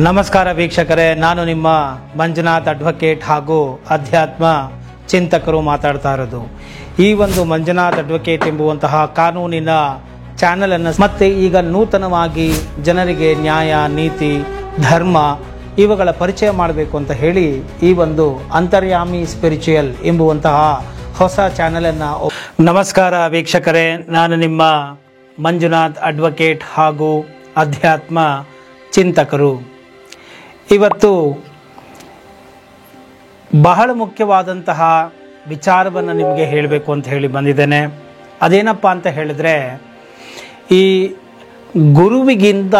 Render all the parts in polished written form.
ನಮಸ್ಕಾರ ವೀಕ್ಷಕರೇ, ನಾನು ನಿಮ್ಮ ಮಂಜುನಾಥ್ ಅಡ್ವೊಕೇಟ್ ಹಾಗೂ ಅಧ್ಯಾತ್ಮ ಚಿಂತಕರು ಮಾತಾಡ್ತಾ ಇರೋದು. ಈ ಒಂದು ಮಂಜುನಾಥ್ ಅಡ್ವೊಕೇಟ್ ಎಂಬುವಂತಹ ಕಾನೂನಿನ ಚಾನಲನ್ನು ಮತ್ತೆ ಈಗ ನೂತನವಾಗಿ ಜನರಿಗೆ ನ್ಯಾಯ, ನೀತಿ, ಧರ್ಮ ಇವುಗಳ ಪರಿಚಯ ಮಾಡಬೇಕು ಅಂತ ಹೇಳಿ ಈ ಒಂದು ಅಂತರ್ಯಾಮಿ ಸ್ಪಿರಿಚುಯಲ್ ಎಂಬುವಂತಹ ಹೊಸ ಚಾನಲನ್ನು. ನಮಸ್ಕಾರ ವೀಕ್ಷಕರೇ, ನಾನು ನಿಮ್ಮ ಮಂಜುನಾಥ್ ಅಡ್ವೊಕೇಟ್ ಹಾಗೂ ಅಧ್ಯಾತ್ಮ ಚಿಂತಕರು. ಇವತ್ತು ಬಹಳ ಮುಖ್ಯವಾದಂತಹ ವಿಚಾರವನ್ನು ನಿಮಗೆ ಹೇಳಬೇಕು ಅಂತ ಹೇಳಿ ಬಂದಿದ್ದೇನೆ. ಅದೇನಪ್ಪ ಅಂತ ಹೇಳಿದ್ರೆ, ಈ ಗುರುವಿಗಿಂತ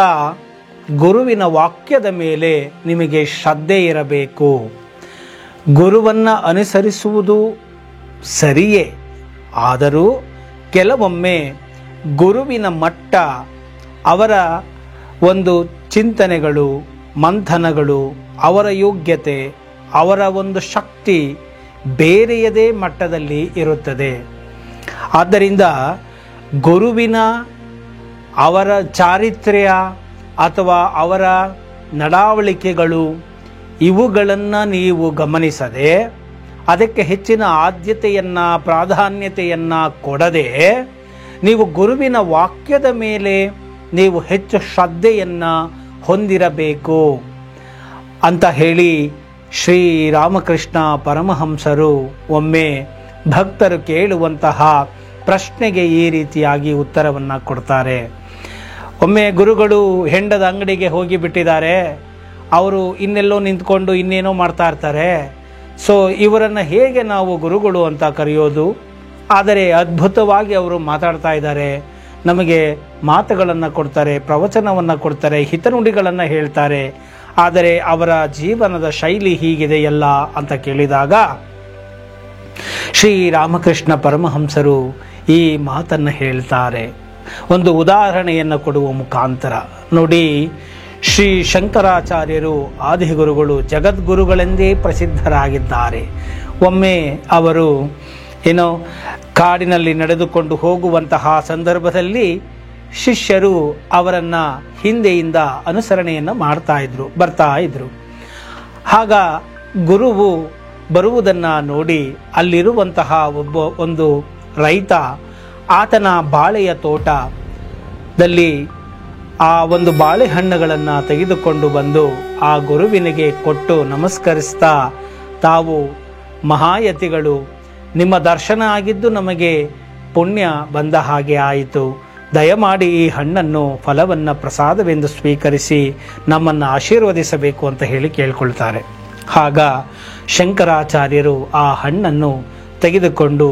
ಗುರುವಿನ ವಾಕ್ಯದ ಮೇಲೆ ನಿಮಗೆ ಶ್ರದ್ಧೆ ಇರಬೇಕು. ಗುರುವನ್ನು ಅನುಸರಿಸುವುದು ಸರಿಯೇ, ಆದರೂ ಕೆಲವೊಮ್ಮೆ ಗುರುವಿನ ಮಟ್ಟ, ಅವರ ಒಂದು ಚಿಂತನೆಗಳು, ಮಂಥನಗಳು, ಅವರ ಯೋಗ್ಯತೆ, ಅವರ ಒಂದು ಶಕ್ತಿ ಬೇರೆಯದೇ ಮಟ್ಟದಲ್ಲಿ ಇರುತ್ತದೆ. ಆದ್ದರಿಂದ ಗುರುವಿನ ಅವರ ಚಾರಿತ್ರ್ಯ ಅಥವಾ ಅವರ ನಡಾವಳಿಕೆಗಳು ಇವುಗಳನ್ನು ನೀವು ಗಮನಿಸದೆ, ಅದಕ್ಕೆ ಹೆಚ್ಚಿನ ಆದ್ಯತೆಯನ್ನು, ಪ್ರಾಧಾನ್ಯತೆಯನ್ನು ಕೊಡದೆ, ನೀವು ಗುರುವಿನ ವಾಕ್ಯದ ಮೇಲೆ ನೀವು ಹೆಚ್ಚು ಶ್ರದ್ಧೆಯನ್ನು ಹೊಂದಿರಬೇಕು ಅಂತ ಹೇಳಿ ಶ್ರೀರಾಮಕೃಷ್ಣ ಪರಮಹಂಸರು ಒಮ್ಮೆ ಭಕ್ತರು ಕೇಳುವಂತಹ ಪ್ರಶ್ನೆಗೆ ಈ ರೀತಿಯಾಗಿ ಉತ್ತರವನ್ನು ಕೊಡ್ತಾರೆ. ಒಮ್ಮೆ ಗುರುಗಳು ಹೆಂಡದ ಅಂಗಡಿಗೆ ಹೋಗಿ ಬಿಟ್ಟಿದ್ದಾರೆ. ಅವರು ಇನ್ನೆಲ್ಲೋ ನಿಂತ್ಕೊಂಡು ಇನ್ನೇನೋ ಮಾಡ್ತಾ ಇರ್ತಾರೆ. ಸೊ ಇವರನ್ನು ಹೇಗೆ ನಾವು ಗುರುಗಳು ಅಂತ ಕರೆಯೋದು? ಆದರೆ ಅದ್ಭುತವಾಗಿ ಅವರು ಮಾತಾಡ್ತಾ ಇದ್ದಾರೆ, ನಮಗೆ ಮಾತುಗಳನ್ನು ಕೊಡ್ತಾರೆ, ಪ್ರವಚನವನ್ನು ಕೊಡ್ತಾರೆ, ಹಿತನುಡಿಗಳನ್ನು ಹೇಳ್ತಾರೆ. ಆದರೆ ಅವರ ಜೀವನದ ಶೈಲಿ ಹೀಗಿದೆಯಲ್ಲ ಅಂತ ಕೇಳಿದಾಗ ಶ್ರೀರಾಮಕೃಷ್ಣ ಪರಮಹಂಸರು ಈ ಮಾತನ್ನು ಹೇಳ್ತಾರೆ, ಒಂದು ಉದಾಹರಣೆಯನ್ನು ಕೊಡುವ ಮುಖಾಂತರ. ನೋಡಿ, ಶ್ರೀ ಶಂಕರಾಚಾರ್ಯರು ಆದಿಗುರುಗಳು, ಜಗದ್ಗುರುಗಳೆಂದೇ ಪ್ರಸಿದ್ಧರಾಗಿದ್ದಾರೆ. ಒಮ್ಮೆ ಅವರು ಕಾಡಿನಲ್ಲಿ ನಡೆದುಕೊಂಡು ಹೋಗುವಂತಹ ಸಂದರ್ಭದಲ್ಲಿ ಶಿಷ್ಯರು ಅವರನ್ನು ಹಿಂದೆಯಿಂದ ಅನುಸರಣೆಯನ್ನು ಬರ್ತಾ ಇದ್ರು. ಆಗ ಗುರುವು ಬರುವುದನ್ನು ನೋಡಿ ಅಲ್ಲಿರುವಂತಹ ಒಂದು ರೈತ, ಆತನ ಬಾಳೆಯ ತೋಟದಲ್ಲಿ ಆ ಒಂದು ಬಾಳೆಹಣ್ಣುಗಳನ್ನು ತೆಗೆದುಕೊಂಡು ಬಂದು ಆ ಗುರುವಿನಿಗೆ ಕೊಟ್ಟು ನಮಸ್ಕರಿಸ್ತಾ, ತಾವು ಮಹಾಯತಿಗಳು, ನಿಮ್ಮ ದರ್ಶನ ಆಗಿದ್ದು ನಮಗೆ ಪುಣ್ಯ ಬಂದ ಹಾಗೆ ಆಯಿತು. ದಯಮಾಡಿ ಈ ಹಣ್ಣನ್ನು, ಫಲವನ್ನು ಪ್ರಸಾದವೆಂದು ಸ್ವೀಕರಿಸಿ ನಮ್ಮನ್ನು ಆಶೀರ್ವದಿಸಬೇಕು ಅಂತ ಹೇಳಿ ಕೇಳ್ಕೊಳ್ತಾರೆ. ಆಗ ಶಂಕರಾಚಾರ್ಯರು ಆ ಹಣ್ಣನ್ನು ತೆಗೆದುಕೊಂಡು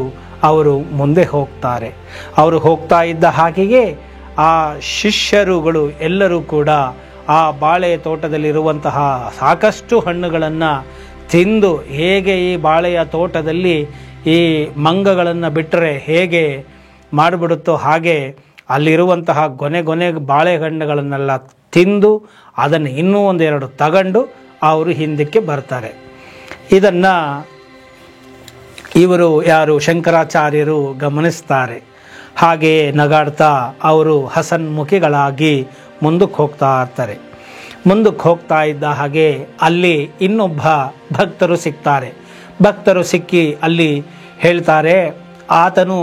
ಅವರು ಮುಂದೆ ಹೋಗ್ತಾರೆ. ಅವರು ಹೋಗ್ತಾ ಇದ್ದ ಹಾಗೆಯೇ ಆ ಶಿಷ್ಯರುಗಳು ಎಲ್ಲರೂ ಕೂಡ ಆ ಬಾಳೆ ತೋಟದಲ್ಲಿರುವಂತಹ ಸಾಕಷ್ಟು ಹಣ್ಣುಗಳನ್ನು ತಿಂದು, ಹೇಗೆ ಈ ಬಾಳೆಯ ತೋಟದಲ್ಲಿ ಈ ಮಂಗಗಳನ್ನು ಬಿಟ್ಟರೆ ಹೇಗೆ ಮಾಡಿಬಿಡುತ್ತೋ ಹಾಗೆ ಅಲ್ಲಿರುವಂತಹ ಗೊನೆ ಬಾಳೆಹಣ್ಣುಗಳನ್ನೆಲ್ಲ ತಿಂದು ಅದನ್ನು ಇನ್ನೂ ಒಂದೆರಡು ತಗೊಂಡು ಅವರು ಹಿಂದಕ್ಕೆ ಬರ್ತಾರೆ. ಇದನ್ನು ಇವರು ಯಾರು ಶಂಕರಾಚಾರ್ಯರು ಗಮನಿಸ್ತಾರೆ. ಹಾಗೆಯೇ ನಗಾಡ್ತಾ ಅವರು ಹಸನ್ಮುಖಿಗಳಾಗಿ ಮುಂದಕ್ಕೆ ಹೋಗ್ತಾ ಇರ್ತಾರೆ. ಮುಂದಕ್ಕೆ ಹೋಗ್ತಾ ಇದ್ದ ಹಾಗೆ ಅಲ್ಲಿ ಇನ್ನೊಬ್ಬ ಭಕ್ತರು ಸಿಗ್ತಾರೆ. ಭಕ್ತರು ಸಿಕ್ಕಿ ಅಲ್ಲಿ ಹೇಳ್ತಾರೆ, ಆತನು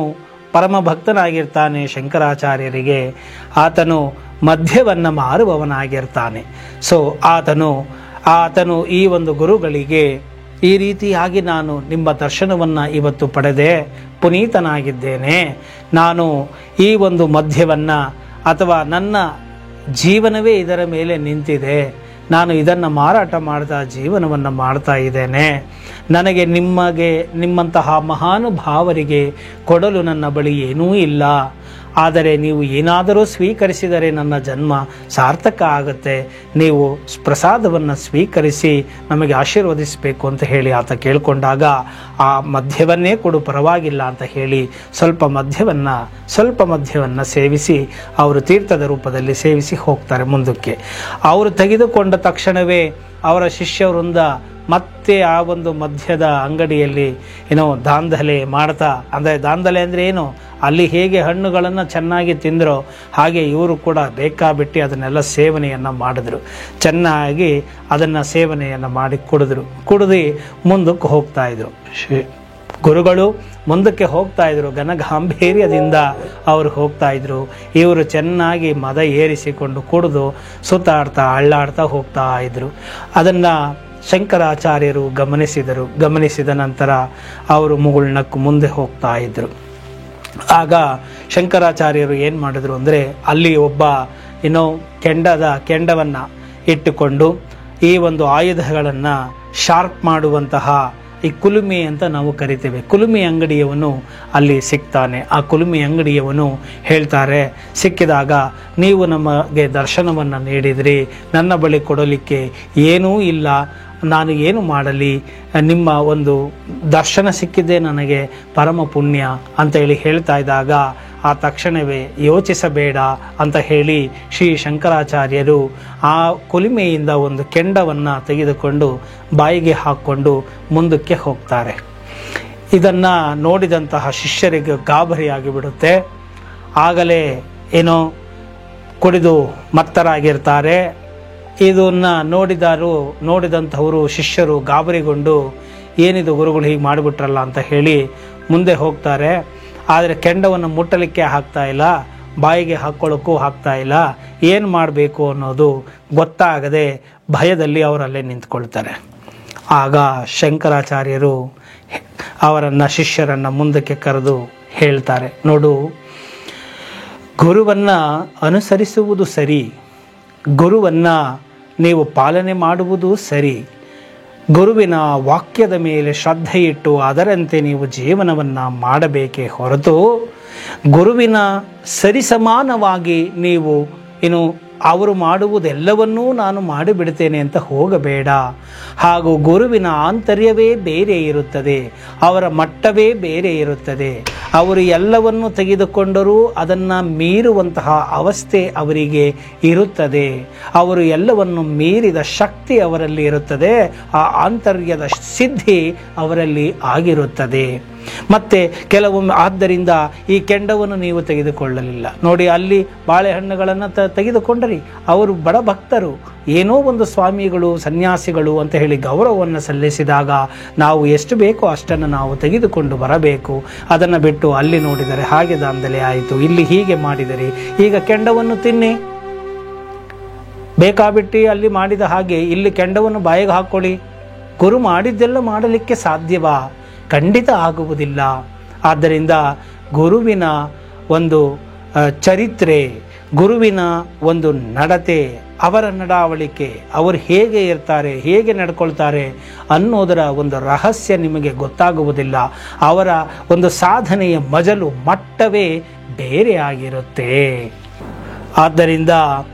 ಪರಮ ಭಕ್ತನಾಗಿರ್ತಾನೆ ಶಂಕರಾಚಾರ್ಯರಿಗೆ, ಆತನು ಮದ್ಯವನ್ನು ಮಾರುವವನಾಗಿರ್ತಾನೆ. ಸೊ ಆತನು ಈ ಒಂದು ಗುರುಗಳಿಗೆ ಈ ರೀತಿಯಾಗಿ, ನಾನು ನಿಮ್ಮ ದರ್ಶನವನ್ನು ಇವತ್ತು ಪಡೆದೆ, ಪುನೀತನಾಗಿದ್ದೇನೆ, ನಾನು ಈ ಒಂದು ಮದ್ಯವನ್ನು ಅಥವಾ ನನ್ನ ಜೀವನವೇ ಇದರ ಮೇಲೆ ನಿಂತಿದೆ, ನಾನು ಇದನ್ನು ಮಾರಾಟ ಮಾಡ್ತಾ ಜೀವನವನ್ನು ಮಾಡ್ತಾ ಇದ್ದೇನೆ, ನನಗೆ ನಿಮ್ಮಂತಹ ಮಹಾನುಭಾವರಿಗೆ ಕೊಡಲು ನನ್ನ ಬಳಿ ಏನೂ ಇಲ್ಲ, ಆದರೆ ನೀವು ಏನಾದರೂ ಸ್ವೀಕರಿಸಿದರೆ ನನ್ನ ಜನ್ಮ ಸಾರ್ಥಕ ಆಗುತ್ತೆ, ನೀವು ಪ್ರಸಾದವನ್ನು ಸ್ವೀಕರಿಸಿ ನಮಗೆ ಆಶೀರ್ವದಿಸಬೇಕು ಅಂತ ಹೇಳಿ ಆತ ಕೇಳಿಕೊಂಡಾಗ, ಆ ಮದ್ಯವನ್ನೇ ಕೊಡು ಪರವಾಗಿಲ್ಲ ಅಂತ ಹೇಳಿ ಸ್ವಲ್ಪ ಮದ್ಯವನ್ನು ಸೇವಿಸಿ ಅವರು ತೀರ್ಥದ ರೂಪದಲ್ಲಿ ಸೇವಿಸಿ ಹೋಗ್ತಾರೆ ಮುಂದಕ್ಕೆ. ಅವರು ತೆಗೆದುಕೊಂಡ ತಕ್ಷಣವೇ ಅವರ ಶಿಷ್ಯವೃಂದ ಮತ್ತೆ ಆ ಒಂದು ಮಧ್ಯದ ಅಂಗಡಿಯಲ್ಲಿ ಏನೋ ದಾಂಧಲೆ ಮಾಡ್ತಾ, ಅಂದರೆ ದಾಂಧಲೆ ಅಂದರೆ ಏನು, ಅಲ್ಲಿ ಹೇಗೆ ಹಣ್ಣುಗಳನ್ನು ಚೆನ್ನಾಗಿ ತಿಂದರೋ ಹಾಗೆ ಇವರು ಕೂಡ ಬೇಕಾಬಿಟ್ಟು ಅದನ್ನೆಲ್ಲ ಸೇವನೆಯನ್ನು ಮಾಡಿದ್ರು. ಚೆನ್ನಾಗಿ ಅದನ್ನು ಸೇವನೆಯನ್ನು ಮಾಡಿ ಕುಡಿದು ಮುಂದಕ್ಕೆ ಹೋಗ್ತಾ ಇದ್ರು. ಗುರುಗಳು ಮುಂದಕ್ಕೆ ಹೋಗ್ತಾ ಇದ್ರು, ಘನಗಾಂಭೀರ್ಯದಿಂದ ಅವರು ಹೋಗ್ತಾ ಇದ್ರು. ಇವರು ಚೆನ್ನಾಗಿ ಮದ ಏರಿಸಿಕೊಂಡು ಕುಡಿದು ಸುತ್ತಾಡ್ತಾ ಅಳ್ಳಾಡ್ತಾ ಹೋಗ್ತಾ ಇದ್ರು. ಅದನ್ನು ಶಂಕರಾಚಾರ್ಯರು ಗಮನಿಸಿದ ನಂತರ ಅವರು ಮುಗುಳ್ನಕ್ಕು ಮುಂದೆ ಹೋಗ್ತಾ ಇದ್ರು. ಆಗ ಶಂಕರಾಚಾರ್ಯರು ಏನು ಮಾಡಿದ್ರು ಅಂದರೆ, ಅಲ್ಲಿ ಒಬ್ಬ ಕೆಂಡವನ್ನು ಇಟ್ಟುಕೊಂಡು ಈ ಒಂದು ಆಯುಧಗಳನ್ನು ಶಾರ್ಪ್ ಮಾಡುವಂತಹ ಈ ಕುಲುಮೆ ಅಂತ ನಾವು ಕರಿತೇವೆ, ಕುಲುಮೆ ಅಂಗಡಿಯವನು ಅಲ್ಲಿ ಸಿಗ್ತಾನೆ. ಆ ಕುಲುಮೆ ಅಂಗಡಿಯವನು ಹೇಳ್ತಾರೆ, ಸಿಕ್ಕಿದಾಗ ನೀವು ನಮಗೆ ದರ್ಶನವನ್ನು ನೀಡಿದ್ರಿ, ನನ್ನ ಬಳಿ ಕೊಡಲಿಕ್ಕೆ ಏನೂ ಇಲ್ಲ, ನಾನು ಏನು ಮಾಡಲಿ, ನಿಮ್ಮ ಒಂದು ದರ್ಶನ ಸಿಕ್ಕಿದ್ದೇ ನನಗೆ ಪರಮ ಪುಣ್ಯ ಅಂತ ಹೇಳ್ತಾ ಇದ್ದಾಗ ಆ ತಕ್ಷಣವೇ ಯೋಚಿಸಬೇಡ ಅಂತ ಹೇಳಿ ಶ್ರೀ ಶಂಕರಾಚಾರ್ಯರು ಆ ಕುಲಿಮೆಯಿಂದ ಒಂದು ಕೆಂಡವನ್ನು ತೆಗೆದುಕೊಂಡು ಬಾಯಿಗೆ ಹಾಕ್ಕೊಂಡು ಮುಂದಕ್ಕೆ ಹೋಗ್ತಾರೆ. ಇದನ್ನು ನೋಡಿದಂತಹ ಶಿಷ್ಯರಿಗೆ ಗಾಬರಿಯಾಗಿ ಬಿಡುತ್ತೆ. ಆಗಲೇ ಕುಡಿದು ಮತ್ತರಾಗಿರ್ತಾರೆ. ಇದನ್ನು ನೋಡಿದಂಥವರು ಶಿಷ್ಯರು ಗಾಬರಿಗೊಂಡು ಏನಿದು ಗುರುಗಳು ಹೀಗೆ ಮಾಡಿಬಿಟ್ರಲ್ಲ ಅಂತ ಹೇಳಿ ಮುಂದೆ ಹೋಗ್ತಾರೆ. ಆದರೆ ಕೆಂಡವನ್ನು ಮುಟ್ಟಲಿಕ್ಕೆ ಆಗ್ತಾ ಇಲ್ಲ, ಬಾಯಿಗೆ ಹಾಕ್ಕೊಳ್ಳೋಕ್ಕೂ ಆಗ್ತಾ ಇಲ್ಲ. ಏನು ಮಾಡಬೇಕು ಅನ್ನೋದು ಗೊತ್ತಾಗದೆ ಭಯದಲ್ಲಿ ಅವರಲ್ಲೇ ನಿಂತ್ಕೊಳ್ತಾರೆ. ಆಗ ಶಂಕರಾಚಾರ್ಯರು ಶಿಷ್ಯರನ್ನು ಮುಂದಕ್ಕೆ ಕರೆದು ಹೇಳ್ತಾರೆ, ನೋಡು, ಗುರುವನ್ನು ಅನುಸರಿಸುವುದು ಸರಿ, ಗುರುವನ್ನು ನೀವು ಪಾಲನೆ ಮಾಡುವುದು ಸರಿ, ಗುರುವಿನ ವಾಕ್ಯದ ಮೇಲೆ ಶ್ರದ್ಧೆಯಿಟ್ಟು ಅದರಂತೆ ನೀವು ಜೀವನವನ್ನು ಮಾಡಬೇಕೇ ಹೊರತು ಗುರುವಿನ ಸರಿಸಮಾನವಾಗಿ ನೀವು ಅವರು ಮಾಡುವುದೆಲ್ಲವನ್ನೂ ನಾನು ಮಾಡಿಬಿಡ್ತೇನೆ ಅಂತ ಹೋಗಬೇಡ. ಹಾಗೂ ಗುರುವಿನ ಆಂತರ್ಯವೇ ಬೇರೆ ಇರುತ್ತದೆ, ಅವರ ಮಟ್ಟವೇ ಬೇರೆ ಇರುತ್ತದೆ. ಅವರು ಎಲ್ಲವನ್ನು ತೆಗೆದುಕೊಂಡರೂ ಅದನ್ನು ಮೀರುವಂತಹ ಅವಸ್ಥೆ ಅವರಿಗೆ ಇರುತ್ತದೆ. ಅವರು ಎಲ್ಲವನ್ನು ಮೀರಿದ ಶಕ್ತಿ ಅವರಲ್ಲಿ ಇರುತ್ತದೆ, ಆ ಆಂತರ್ಯದ ಸಿದ್ಧಿ ಅವರಲ್ಲಿ ಆಗಿರುತ್ತದೆ. ಮತ್ತೆ ಕೆಲವೊಮ್ಮೆ ಆದ್ದರಿಂದ ಈ ಕೆಂಡವನ್ನು ನೀವು ತೆಗೆದುಕೊಳ್ಳಲಿಲ್ಲ. ನೋಡಿ, ಅಲ್ಲಿ ಬಾಳೆಹಣ್ಣುಗಳನ್ನು ತೆಗೆದುಕೊಂಡರಿ, ಅವರು ಬಡ ಭಕ್ತರು, ಏನೋ ಒಂದು ಸ್ವಾಮಿಗಳು ಸನ್ಯಾಸಿಗಳು ಅಂತ ಹೇಳಿ ಗೌರವವನ್ನು ಸಲ್ಲಿಸಿದಾಗ ನಾವು ಎಷ್ಟು ಬೇಕೋ ಅಷ್ಟನ್ನು ನಾವು ತೆಗೆದುಕೊಂಡು ಬರಬೇಕು. ಅದನ್ನು ಬಿಟ್ಟು ಅಲ್ಲಿ ನೋಡಿದರೆ ಹಾಗೆ ದಾಂಧಲೆ ಆಯಿತು, ಇಲ್ಲಿ ಹೀಗೆ ಮಾಡಿದರೆ, ಈಗ ಕೆಂಡವನ್ನು ತಿನ್ನಿ, ಬೇಕಾಬಿಟ್ಟು ಅಲ್ಲಿ ಮಾಡಿದ ಹಾಗೆ ಇಲ್ಲಿ ಕೆಂಡವನ್ನು ಬಾಯಿಗೆ ಹಾಕ್ಕೊಳ್ಳಿ. ಗುರು ಮಾಡಿದ್ದೆಲ್ಲ ಮಾಡಲಿಕ್ಕೆ ಸಾಧ್ಯವಾ? ಖಂಡಿತ ಆಗುವುದಿಲ್ಲ. ಆದ್ದರಿಂದ ಗುರುವಿನ ಒಂದು ಚರಿತ್ರೆ, ಗುರುವಿನ ಒಂದು ನಡತೆ, ಅವರ ನಡಾವಳಿಕೆ, ಅವರು ಹೇಗೆ ಇರ್ತಾರೆ, ಹೇಗೆ ನಡ್ಕೊಳ್ತಾರೆ ಅನ್ನೋದರ ಒಂದು ರಹಸ್ಯ ನಿಮಗೆ ಗೊತ್ತಾಗುವುದಿಲ್ಲ. ಅವರ ಒಂದು ಸಾಧನೆಯ ಮಜಲು ಮಟ್ಟವೇ ಬೇರೆ ಆಗಿರುತ್ತೆ. ಆದ್ದರಿಂದ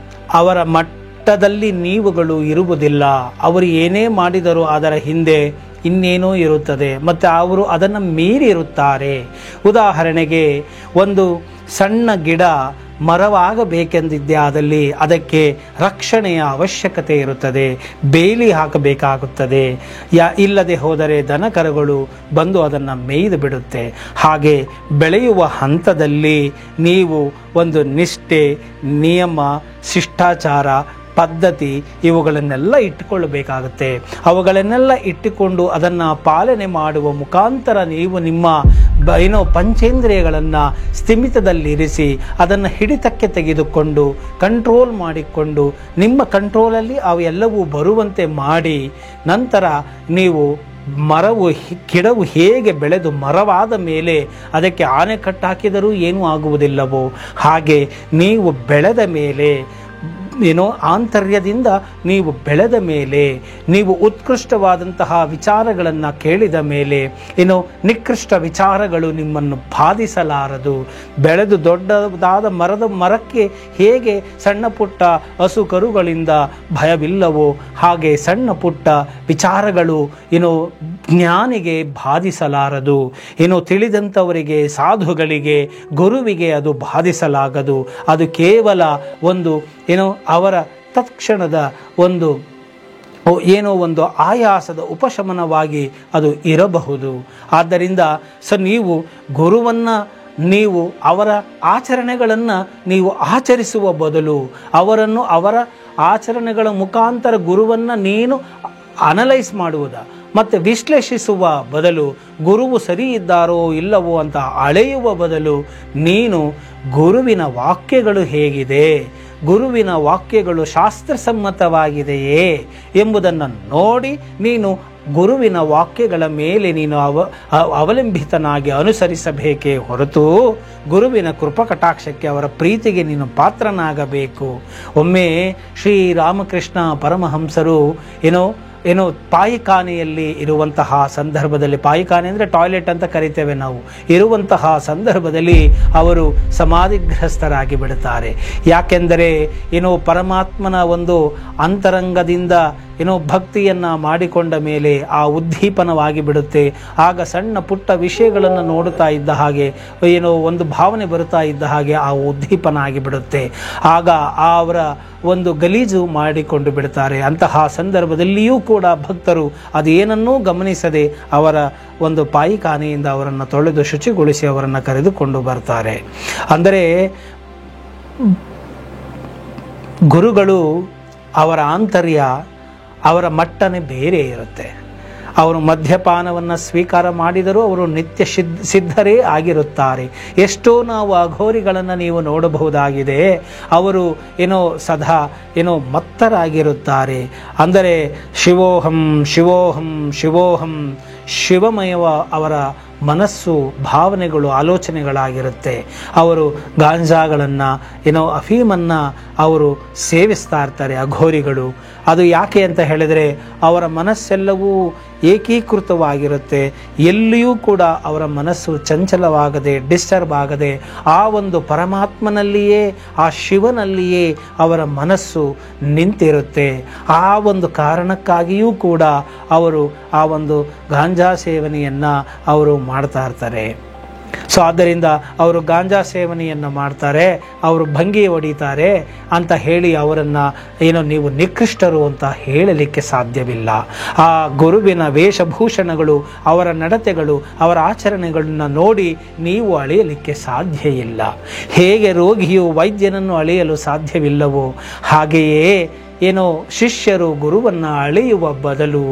ಅವರ ಮಟ್ಟದಲ್ಲಿ ನೀವುಗಳು ಇರುವುದಿಲ್ಲ. ಅವರು ಏನೇ ಮಾಡಿದರೂ ಅದರ ಹಿಂದೆ ಇನ್ನೇನೋ ಇರುತ್ತದೆ, ಮತ್ತು ಅವರು ಅದನ್ನು ಮೀರಿರುತ್ತಾರೆ. ಉದಾಹರಣೆಗೆ, ಒಂದು ಸಣ್ಣ ಗಿಡ ಮರವಾಗಬೇಕೆಂದಿದ್ದೇ ಆದಲ್ಲಿ ಅದಕ್ಕೆ ರಕ್ಷಣೆಯ ಅವಶ್ಯಕತೆ ಇರುತ್ತದೆ, ಬೇಲಿ ಹಾಕಬೇಕಾಗುತ್ತದೆ. ಇಲ್ಲದೆ ಹೋದರೆ ದನಕರುಗಳು ಬಂದು ಅದನ್ನು ಮೇಯ್ದು ಬಿಡುತ್ತೆ. ಹಾಗೆ ಬೆಳೆಯುವ ಹಂತದಲ್ಲಿ ನೀವು ಒಂದು ನಿಷ್ಠೆ, ನಿಯಮ, ಶಿಷ್ಟಾಚಾರ, ಪದ್ಧತಿ ಇವುಗಳನ್ನೆಲ್ಲ ಇಟ್ಟುಕೊಳ್ಳಬೇಕಾಗುತ್ತೆ. ಅವುಗಳನ್ನೆಲ್ಲ ಇಟ್ಟುಕೊಂಡು ಅದನ್ನು ಪಾಲನೆ ಮಾಡುವ ಮುಖಾಂತರ ನೀವು ನಿಮ್ಮ ಪಂಚೇಂದ್ರಿಯಗಳನ್ನು ಸ್ಥಿಮಿತದಲ್ಲಿರಿಸಿ ಅದನ್ನು ಹಿಡಿತಕ್ಕೆ ತೆಗೆದುಕೊಂಡು ಕಂಟ್ರೋಲ್ ಮಾಡಿಕೊಂಡು ನಿಮ್ಮ ಕಂಟ್ರೋಲಲ್ಲಿ ಅವೆಲ್ಲವೂ ಬರುವಂತೆ ಮಾಡಿ, ನಂತರ ನೀವು ಗಿಡವು ಹೇಗೆ ಬೆಳೆದು ಮರವಾದ ಮೇಲೆ ಅದಕ್ಕೆ ಆನೆ ಕಟ್ಟಾಕಿದರೂ ಏನೂ ಆಗುವುದಿಲ್ಲವೋ ಹಾಗೆ ನೀವು ಬೆಳೆದ ಮೇಲೆ ಆಂತರ್ಯದಿಂದ ನೀವು ಬೆಳೆದ ಮೇಲೆ, ನೀವು ಉತ್ಕೃಷ್ಟವಾದಂತಹ ವಿಚಾರಗಳನ್ನು ಕೇಳಿದ ಮೇಲೆ ನಿಕೃಷ್ಟ ವಿಚಾರಗಳು ನಿಮ್ಮನ್ನು ಬಾಧಿಸಲಾರದು. ಬೆಳೆದು ದೊಡ್ಡದಾದ ಮರಕ್ಕೆ ಹೇಗೆ ಸಣ್ಣ ಪುಟ್ಟ ಹಸು ಕರುಗಳಿಂದ ಭಯವಿಲ್ಲವೋ ಹಾಗೆ ಸಣ್ಣ ಪುಟ್ಟ ವಿಚಾರಗಳು ಜ್ಞಾನಿಗೆ ಬಾಧಿಸಲಾರದು. ತಿಳಿದಂಥವರಿಗೆ, ಸಾಧುಗಳಿಗೆ, ಗುರುವಿಗೆ ಅದು ಬಾಧಿಸಲಾಗದು. ಅದು ಕೇವಲ ಒಂದು ಅವರ ತತ್ಕ್ಷಣದ ಒಂದು ಏನೋ ಒಂದು ಆಯಾಸದ ಉಪಶಮನವಾಗಿ ಅದು ಇರಬಹುದು. ಆದ್ದರಿಂದ ನೀವು ಗುರುವನ್ನು ನೀವು ಅವರ ಆಚರಣೆಗಳನ್ನು ನೀವು ಆಚರಿಸುವ ಬದಲು ಅವರನ್ನು ಅವರ ಆಚರಣೆಗಳ ಮುಖಾಂತರ ಗುರುವನ್ನು ನೀನು ಅನಲೈಸ್ ಮಾಡುವುದ ಮತ್ತು ವಿಶ್ಲೇಷಿಸುವ ಬದಲು ಗುರುವು ಸರಿ ಇದ್ದಾರೋ ಇಲ್ಲವೋ ಅಂತ ಅಳೆಯುವ ಬದಲು ನೀನು ಗುರುವಿನ ವಾಕ್ಯಗಳು ಹೇಗಿದೆ, ಗುರುವಿನ ವಾಕ್ಯಗಳು ಶಾಸ್ತ್ರಸಮ್ಮತವಾಗಿದೆಯೇ ಎಂಬುದನ್ನು ನೋಡಿ ನೀನು ಗುರುವಿನ ವಾಕ್ಯಗಳ ಮೇಲೆ ನೀನು ಅವಲಂಬಿತನಾಗಿ ಅನುಸರಿಸಬೇಕೇ ಹೊರತು ಗುರುವಿನ ಕೃಪಕಟಾಕ್ಷಕ್ಕೆ ಅವರ ಪ್ರೀತಿಗೆ ನೀನು ಪಾತ್ರನಾಗಬೇಕು. ಒಮ್ಮೆ ಶ್ರೀರಾಮಕೃಷ್ಣ ಪರಮಹಂಸರು ಏನೋ ಪಾಯಿಖಾನೆಯಲ್ಲಿ ಇರುವಂತಹ ಸಂದರ್ಭದಲ್ಲಿ, ಪಾಯಿಖಾನೆ ಅಂದರೆ ಟಾಯ್ಲೆಟ್ ಅಂತ ಕರಿತೇವೆ ನಾವು, ಇರುವಂತಹ ಸಂದರ್ಭದಲ್ಲಿ ಅವರು ಸಮಾಧಿಗ್ರಸ್ತರಾಗಿ ಬಿಡುತ್ತಾರೆ. ಯಾಕೆಂದರೆ ಪರಮಾತ್ಮನ ಒಂದು ಅಂತರಂಗದಿಂದ ಭಕ್ತಿಯನ್ನು ಮಾಡಿಕೊಂಡ ಮೇಲೆ ಆ ಉದ್ದೀಪನವಾಗಿ ಬಿಡುತ್ತೆ. ಆಗ ಸಣ್ಣ ಪುಟ್ಟ ವಿಷಯಗಳನ್ನು ನೋಡುತ್ತಾ ಇದ್ದ ಹಾಗೆ ಒಂದು ಭಾವನೆ ಬರುತ್ತಾ ಇದ್ದ ಹಾಗೆ ಆ ಉದ್ದೀಪನ ಆಗಿಬಿಡುತ್ತೆ. ಆಗ ಅವರ ಒಂದು ಗಲೀಜು ಮಾಡಿಕೊಂಡು ಬಿಡ್ತಾರೆ. ಅಂತಹ ಸಂದರ್ಭದಲ್ಲಿಯೂ ಕೂಡ ಭಕ್ತರು ಅದೇನನ್ನೂ ಗಮನಿಸದೆ ಅವರ ಒಂದು ಪಾಯಿಖಾನೆಯಿಂದ ಅವರನ್ನು ತೊಳೆದು ಶುಚಿಗೊಳಿಸಿ ಅವರನ್ನು ಕರೆದುಕೊಂಡು ಬರ್ತಾರೆ. ಅಂದರೆ ಗುರುಗಳು ಅವರ ಆಂತರ್ಯ, ಅವರ ಮಟ್ಟನೇ ಬೇರೆ ಇರುತ್ತೆ. ಅವರು ಮದ್ಯಪಾನವನ್ನು ಸ್ವೀಕಾರ ಮಾಡಿದರೂ ಅವರು ನಿತ್ಯ ಸಿದ್ಧರೇ ಆಗಿರುತ್ತಾರೆ. ಎಷ್ಟೋ ನಾವು ಅಘೋರಿಗಳನ್ನು ನೀವು ನೋಡಬಹುದಾಗಿದೆ. ಅವರು ಸದಾ ಮತ್ತರಾಗಿರುತ್ತಾರೆ. ಅಂದರೆ ಶಿವೋಹಂ ಶಿವೋಹಂ ಶಿವೋಹಂ ಶಿವಮಯವ ಅವರ ಮನಸ್ಸು, ಭಾವನೆಗಳು, ಆಲೋಚನೆಗಳಾಗಿರುತ್ತೆ. ಅವರು ಗಾಂಜಾಗಳನ್ನು ಅಫೀಮನ್ನು ಅವರು ಸೇವಿಸ್ತಾ ಇರ್ತಾರೆ ಅಘೋರಿಗಳು. ಅದು ಯಾಕೆ ಅಂತ ಹೇಳಿದರೆ ಅವರ ಮನಸ್ಸೆಲ್ಲವೂ ಏಕೀಕೃತವಾಗಿರುತ್ತೆ. ಎಲ್ಲಿಯೂ ಕೂಡ ಅವರ ಮನಸ್ಸು ಚಂಚಲವಾಗದೆ, ಡಿಸ್ಟರ್ಬ್ ಆಗದೆ ಆ ಒಂದು ಪರಮಾತ್ಮನಲ್ಲಿಯೇ, ಆ ಶಿವನಲ್ಲಿಯೇ ಅವರ ಮನಸ್ಸು ನಿಂತಿರುತ್ತೆ. ಆ ಒಂದು ಕಾರಣಕ್ಕಾಗಿಯೂ ಕೂಡ ಅವರು ಆ ಒಂದು ಗಾಂಜಾ ಸೇವನೆಯನ್ನು ಅವರು ಮಾಡ್ತಾ ಇರ್ತಾರೆ. ಆದ್ದರಿಂದ ಅವರು ಗಾಂಜಾ ಸೇವನೆಯನ್ನು ಮಾಡ್ತಾರೆ, ಅವರು ಭಂಗಿ ಹೊಡಿತಾರೆ ಅಂತ ಹೇಳಿ ಅವರನ್ನು ನೀವು ನಿಕೃಷ್ಟರು ಅಂತ ಹೇಳಲಿಕ್ಕೆ ಸಾಧ್ಯವಿಲ್ಲ. ಆ ಗುರುವಿನ ವೇಷಭೂಷಣಗಳು, ಅವರ ನಡತೆಗಳು, ಅವರ ಆಚರಣೆಗಳನ್ನು ನೋಡಿ ನೀವು ಅಳೆಯಲಿಕ್ಕೆ ಸಾಧ್ಯ ಇಲ್ಲ. ಹೇಗೆ ರೋಗಿಯು ವೈದ್ಯನನ್ನು ಅಳೆಯಲು ಸಾಧ್ಯವಿಲ್ಲವೋ ಹಾಗೆಯೇ ಶಿಷ್ಯರು ಗುರುವನ್ನು ಅಳೆಯುವ ಬದಲು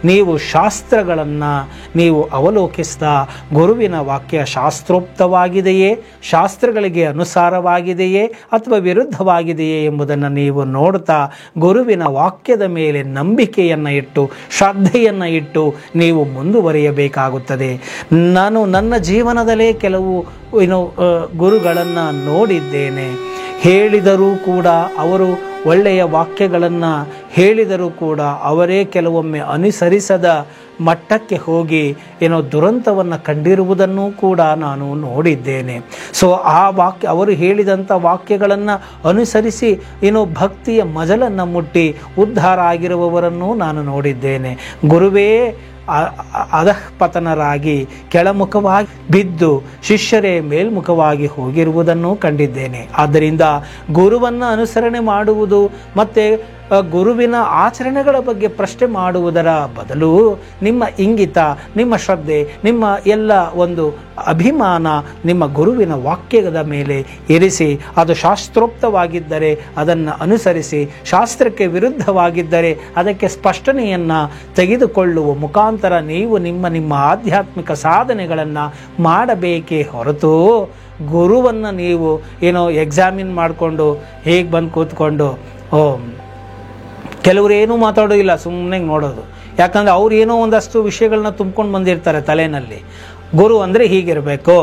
ನೀವು ಶಾಸ್ತ್ರಗಳನ್ನು ನೀವು ಅವಲೋಕಿಸಿದ ಗುರುವಿನ ವಾಕ್ಯ ಶಾಸ್ತ್ರೋಕ್ತವಾಗಿದೆಯೇ, ಶಾಸ್ತ್ರಗಳಿಗೆ ಅನುಸಾರವಾಗಿದೆಯೇ ಅಥವಾ ವಿರುದ್ಧವಾಗಿದೆಯೇ ಎಂಬುದನ್ನು ನೀವು ನೋಡ್ತಾ ಗುರುವಿನ ವಾಕ್ಯದ ಮೇಲೆ ನಂಬಿಕೆಯನ್ನು ಇಟ್ಟು, ಶ್ರದ್ಧೆಯನ್ನು ಇಟ್ಟು ನೀವು ಮುಂದುವರಿಯಬೇಕಾಗುತ್ತದೆ. ನಾನು ನನ್ನ ಜೀವನದಲ್ಲೇ ಕೆಲವು ಗುರುಗಳನ್ನು ನೋಡಿದ್ದೇನೆ. ಹೇಳಿದರೂ ಕೂಡ ಅವರು ಒಳ್ಳೆಯ ವಾಕ್ಯಗಳನ್ನು ಹೇಳಿದರೂ ಕೂಡ ಅವರೇ ಕೆಲವೊಮ್ಮೆ ಅನುಸರಿಸದ ಮಟ್ಟಕ್ಕೆ ಹೋಗಿ ದುರಂತವನ್ನು ಕಂಡಿರುವುದನ್ನು ಕೂಡ ನಾನು ನೋಡಿದ್ದೇನೆ. ಅವರು ಹೇಳಿದಂಥ ವಾಕ್ಯಗಳನ್ನು ಅನುಸರಿಸಿ ಭಕ್ತಿಯ ಮಜಲನ್ನು ಮುಟ್ಟಿ ಉದ್ಧಾರ ಆಗಿರುವವರನ್ನು ನಾನು ನೋಡಿದ್ದೇನೆ. ಗುರುವೇ ಅಧಃಪತನರಾಗಿ ಕೆಳಮುಖವಾಗಿ ಬಿದ್ದು ಶಿಷ್ಯರೇ ಮೇಲ್ಮುಖವಾಗಿ ಹೋಗಿರುವುದನ್ನು ಕಂಡಿದ್ದೇನೆ. ಆದ್ದರಿಂದ ಗುರುವನ್ನು ಅನುಸರಣೆ ಮಾಡುವುದು ಮತ್ತು ಗುರುವಿನ ಆಚರಣೆಗಳ ಬಗ್ಗೆ ಪ್ರಶ್ನೆ ಮಾಡುವುದರ ಬದಲು ನಿಮ್ಮ ಇಂಗಿತ, ನಿಮ್ಮ ಶ್ರದ್ಧೆ, ನಿಮ್ಮ ಎಲ್ಲ ಒಂದು ಅಭಿಮಾನ ನಿಮ್ಮ ಗುರುವಿನ ವಾಕ್ಯದ ಮೇಲೆ ಇರಿಸಿ, ಅದು ಶಾಸ್ತ್ರೋಕ್ತವಾಗಿದ್ದರೆ ಅದನ್ನು ಅನುಸರಿಸಿ, ಶಾಸ್ತ್ರಕ್ಕೆ ವಿರುದ್ಧವಾಗಿದ್ದರೆ ಅದಕ್ಕೆ ಸ್ಪಷ್ಟನೆಯನ್ನು ತೆಗೆದುಕೊಳ್ಳುವ ಮುಖಾಂತರ ನೀವು ನಿಮ್ಮ ಆಧ್ಯಾತ್ಮಿಕ ಸಾಧನೆಗಳನ್ನು ಮಾಡಬೇಕೇ ಹೊರತು ಗುರುವನ್ನು ನೀವು ಎಕ್ಸಾಮಿನ್ ಮಾಡಿಕೊಂಡು ಹೇಗೆ ಬಂದು ಕೂತ್ಕೊಂಡು ಕೆಲವರು ಏನೂ ಮಾತಾಡೋದಿಲ್ಲ, ಸುಮ್ಮನೆ ನೋಡೋದು. ಯಾಕಂದರೆ ಅವ್ರು ಏನೋ ಒಂದಷ್ಟು ವಿಷಯಗಳನ್ನ ತುಂಬ್ಕೊಂಡು ಬಂದಿರ್ತಾರೆ ತಲೆಯಲ್ಲಿ. ಗುರು ಅಂದರೆ ಹೀಗಿರಬೇಕು,